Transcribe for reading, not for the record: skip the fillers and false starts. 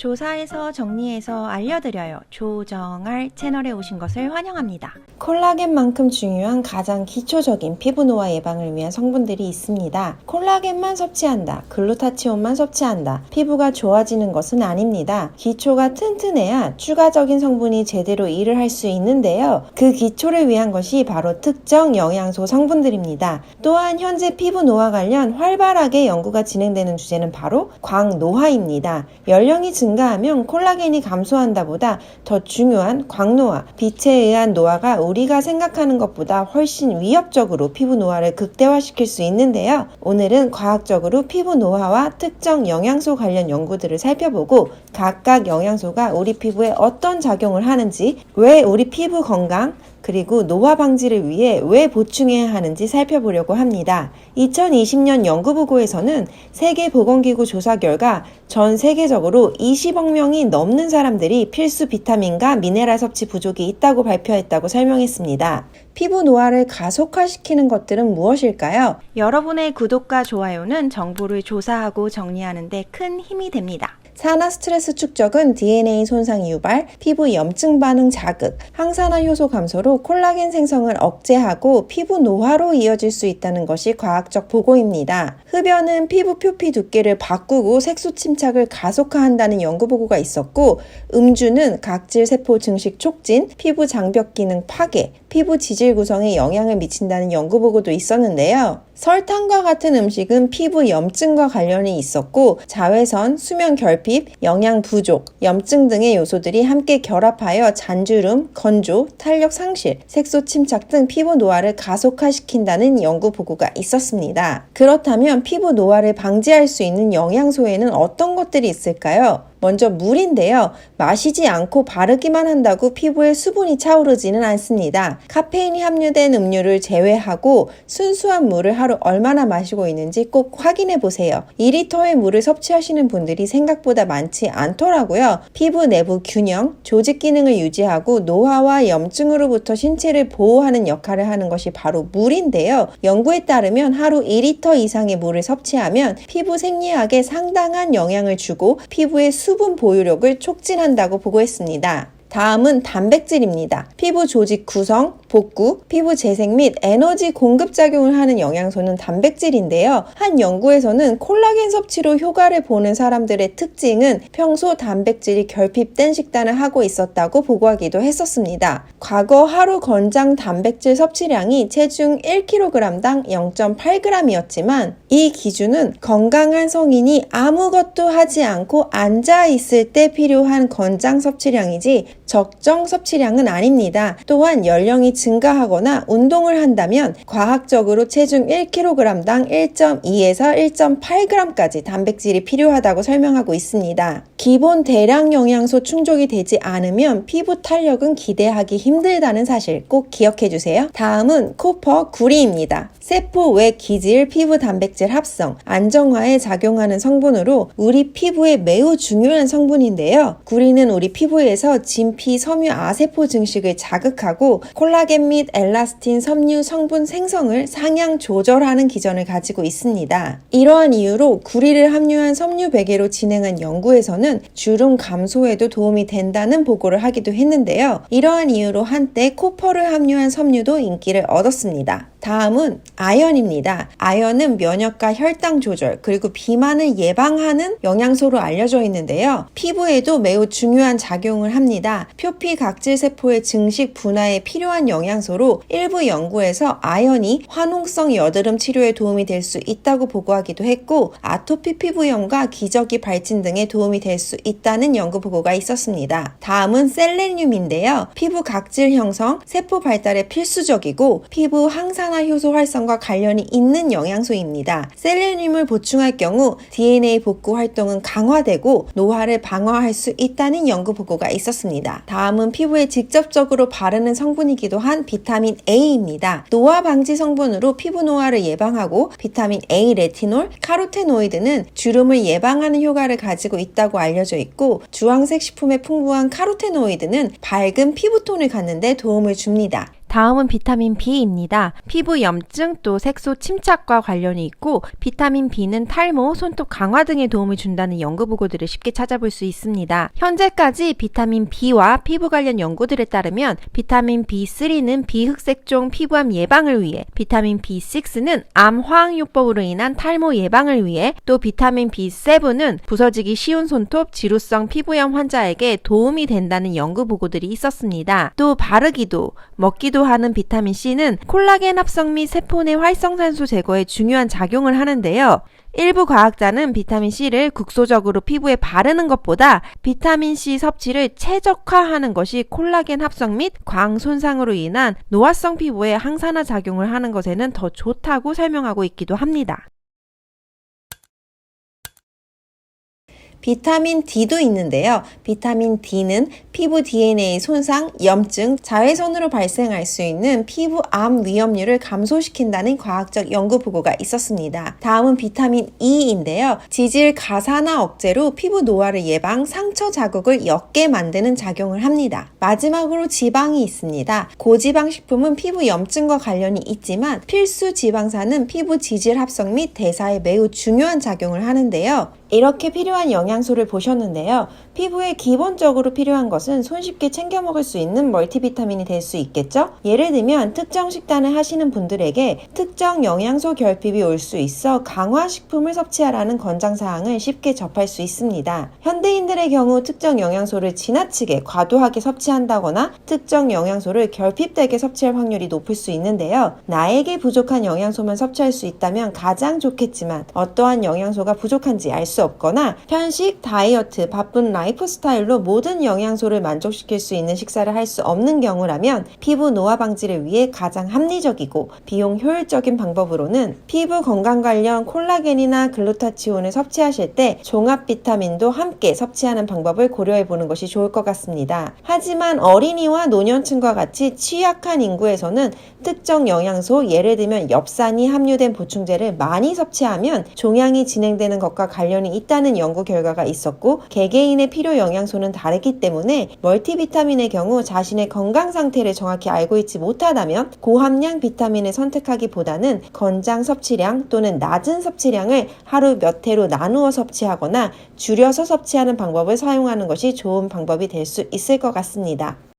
조사해서 정리해서 알려드려요. 조정알 채널에 오신 것을 환영합니다. 콜라겐만큼 중요한 가장 기초적인 피부 노화 예방을 위한 성분들이 있습니다. 콜라겐만 섭취한다, 글루타치온만 섭취한다, 피부가 좋아지는 것은 아닙니다. 기초가 튼튼해야 추가적인 성분이 제대로 일을 할 수 있는데요. 그 기초를 위한 것이 바로 특정 영양소 성분들입니다. 또한 현재 피부 노화 관련 활발하게 연구가 진행되는 주제는 바로 광노화입니다. 연령이 증가하면 콜라겐이 감소한다 보다 더 중요한 광노화, 빛에 의한 노화가 우리가 생각하는 것보다 훨씬 위협적으로 피부 노화를 극대화시킬 수 있는데요. 오늘은 과학적으로 피부 노화와 특정 영양소 관련 연구들을 살펴보고 각각 영양소가 우리 피부에 어떤 작용을 하는지, 왜 우리 피부 건강, 그리고 노화 방지를 위해 왜 보충해야 하는지 살펴보려고 합니다. 2020년 연구보고에서는 세계보건기구 조사 결과 전 세계적으로 20억 명이 넘는 사람들이 필수 비타민과 미네랄 섭취 부족이 있다고 발표했다고 설명했습니다. 피부 노화를 가속화시키는 것들은 무엇일까요? 여러분의 구독과 좋아요는 정보를 조사하고 정리하는 데 큰 힘이 됩니다. 산화 스트레스 축적은 DNA 손상 유발, 피부 염증 반응 자극, 항산화 효소 감소로 콜라겐 생성을 억제하고 피부 노화로 이어질 수 있다는 것이 과학적 보고입니다. 흡연은 피부 표피 두께를 바꾸고 색소 침착을 가속화한다는 연구 보고가 있었고, 음주는 각질 세포 증식 촉진, 피부 장벽 기능 파괴, 피부 지질 구성에 영향을 미친다는 연구 보고도 있었는데요. 설탕과 같은 음식은 피부 염증과 관련이 있었고, 자외선, 수면 결핍, 영양 부족, 염증 등의 요소들이 함께 결합하여 잔주름, 건조, 탄력 상실, 색소 침착 등 피부 노화를 가속화시킨다는 연구 보고가 있었습니다. 그렇다면 피부 노화를 방지할 수 있는 영양소에는 어떤 것들이 있을까요? 먼저 물인데요. 마시지 않고 바르기만 한다고 피부에 수분이 차오르지는 않습니다. 카페인이 함유된 음료를 제외하고 순수한 물을 하루 얼마나 마시고 있는지 꼭 확인해 보세요. 2리터의 물을 섭취하시는 분들이 생각보다 많지 않더라고요. 피부 내부 균형, 조직 기능을 유지하고 노화와 염증으로부터 신체를 보호하는 역할을 하는 것이 바로 물인데요. 연구에 따르면 하루 2리터 이상의 물을 섭취하면 피부 생리학에 상당한 영향을 주고 피부의 수분 보유력을 촉진한다고 보고했습니다. 다음은 단백질입니다. 피부 조직 구성, 복구, 피부 재생 및 에너지 공급 작용을 하는 영양소는 단백질인데요. 한 연구에서는 콜라겐 섭취로 효과를 보는 사람들의 특징은 평소 단백질이 결핍된 식단을 하고 있었다고 보고하기도 했었습니다. 과거 하루 권장 단백질 섭취량이 체중 1kg당 0.8g이었지만 이 기준은 건강한 성인이 아무것도 하지 않고 앉아 있을 때 필요한 권장 섭취량이지 적정 섭취량은 아닙니다. 또한 연령이 증가하거나 운동을 한다면 과학적으로 체중 1kg당 1.2에서 1.8g까지 단백질이 필요하다고 설명하고 있습니다. 기본 대량 영양소 충족이 되지 않으면 피부 탄력은 기대하기 힘들다는 사실 꼭 기억해 주세요. 다음은 코퍼, 구리입니다. 세포 외 기질 피부 단백질 합성, 안정화에 작용하는 성분으로 우리 피부에 매우 중요한 성분인데요. 구리는 우리 피부에서 진피 섬유 아세포 증식을 자극하고 콜라겐 및 엘라스틴 섬유 성분 생성을 상향 조절하는 기전을 가지고 있습니다. 이러한 이유로 구리를 함유한 섬유 베개로 진행한 연구에서는 주름 감소에도 도움이 된다는 보고를 하기도 했는데요. 이러한 이유로 한때 코퍼를 함유한 섬유도 인기를 얻었습니다. 다음은 아연입니다. 아연은 면역과 혈당 조절, 그리고 비만을 예방하는 영양소로 알려져 있는데요. 피부에도 매우 중요한 작용을 합니다. 표피 각질 세포의 증식 분화에 필요한 영양소로 일부 연구에서 아연이 화농성 여드름 치료에 도움이 될 수 있다고 보고하기도 했고, 아토피 피부염과 기저귀 발진 등에 도움이 될 수 있다는 연구 보고가 있었습니다. 다음은 셀레늄인데요. 피부 각질 형성, 세포 발달에 필수적이고 피부 항산화 효소 활성과 관련이 있는 영양소입니다. 셀레늄을 보충할 경우 DNA 복구 활동은 강화되고 노화를 방어할 수 있다는 연구 보고가 있었습니다. 다음은 피부에 직접적으로 바르는 성분이기도 한 비타민 A입니다. 노화 방지 성분으로 피부 노화를 예방하고 비타민 A 레티놀, 카로테노이드는 주름을 예방하는 효과를 가지고 있다고 알려져 있고, 주황색 식품에 풍부한 카로테노이드는 밝은 피부톤을 갖는 데 도움을 줍니다. 다음은 비타민 B입니다. 피부 염증 또 색소 침착과 관련이 있고 비타민 B는 탈모, 손톱 강화 등에 도움을 준다는 연구 보고들을 쉽게 찾아볼 수 있습니다. 현재까지 비타민 B와 피부 관련 연구들에 따르면 비타민 B3는 비흑색종 피부암 예방을 위해, 비타민 B6는 암 화학요법으로 인한 탈모 예방을 위해, 또 비타민 B7은 부서지기 쉬운 손톱, 지루성 피부염 환자에게 도움이 된다는 연구 보고들이 있었습니다. 또 바르기도, 먹기도 하는 비타민 C는 콜라겐 합성 및 세포 내 활성산소 제거에 중요한 작용을 하는데요. 일부 과학자는 비타민 C를 국소적으로 피부에 바르는 것보다 비타민 C 섭취를 최적화하는 것이 콜라겐 합성 및 광 손상으로 인한 노화성 피부에 항산화 작용을 하는 것에는 더 좋다고 설명하고 있기도 합니다. 비타민 D도 있는데요. 비타민 D는 피부 DNA 손상, 염증, 자외선으로 발생할 수 있는 피부암 위험률을 감소시킨다는 과학적 연구 보고가 있었습니다. 다음은 비타민 E인데요. 지질 가산화 억제로 피부 노화를 예방, 상처 자국을 옅게 만드는 작용을 합니다. 마지막으로 지방이 있습니다. 고지방 식품은 피부 염증과 관련이 있지만 필수 지방산은 피부 지질 합성 및 대사에 매우 중요한 작용을 하는데요. 이렇게 필요한 영양소를 보셨는데요. 피부에 기본적으로 필요한 것은 손쉽게 챙겨 먹을 수 있는 멀티비타민이 될 수 있겠죠? 예를 들면 특정 식단을 하시는 분들에게 특정 영양소 결핍이 올 수 있어 강화식품을 섭취하라는 권장사항을 쉽게 접할 수 있습니다. 현대인들의 경우 특정 영양소를 지나치게 과도하게 섭취한다거나 특정 영양소를 결핍되게 섭취할 확률이 높을 수 있는데요. 나에게 부족한 영양소만 섭취할 수 있다면 가장 좋겠지만 어떠한 영양소가 부족한지 알 수 없거나 편식, 다이어트, 바쁜 라이프 스타일로 모든 영양소를 만족시킬 수 있는 식사를 할 수 없는 경우라면 피부 노화 방지를 위해 가장 합리적이고 비용 효율적인 방법으로는 피부 건강 관련 콜라겐이나 글루타치온을 섭취하실 때 종합 비타민도 함께 섭취하는 방법을 고려해 보는 것이 좋을 것 같습니다. 하지만 어린이와 노년층과 같이 취약한 인구에서는 특정 영양소, 예를 들면 엽산이 함유된 보충제를 많이 섭취하면 종양이 진행되는 것과 관련이 있다는 연구 결과가 있었고 개개인의 필요 영양소는 다르기 때문에 멀티비타민의 경우 자신의 건강 상태를 정확히 알고 있지 못하다면 고함량 비타민을 선택하기보다는 권장 섭취량 또는 낮은 섭취량을 하루 몇 회로 나누어 섭취하거나 줄여서 섭취하는 방법을 사용하는 것이 좋은 방법이 될 수 있을 것 같습니다.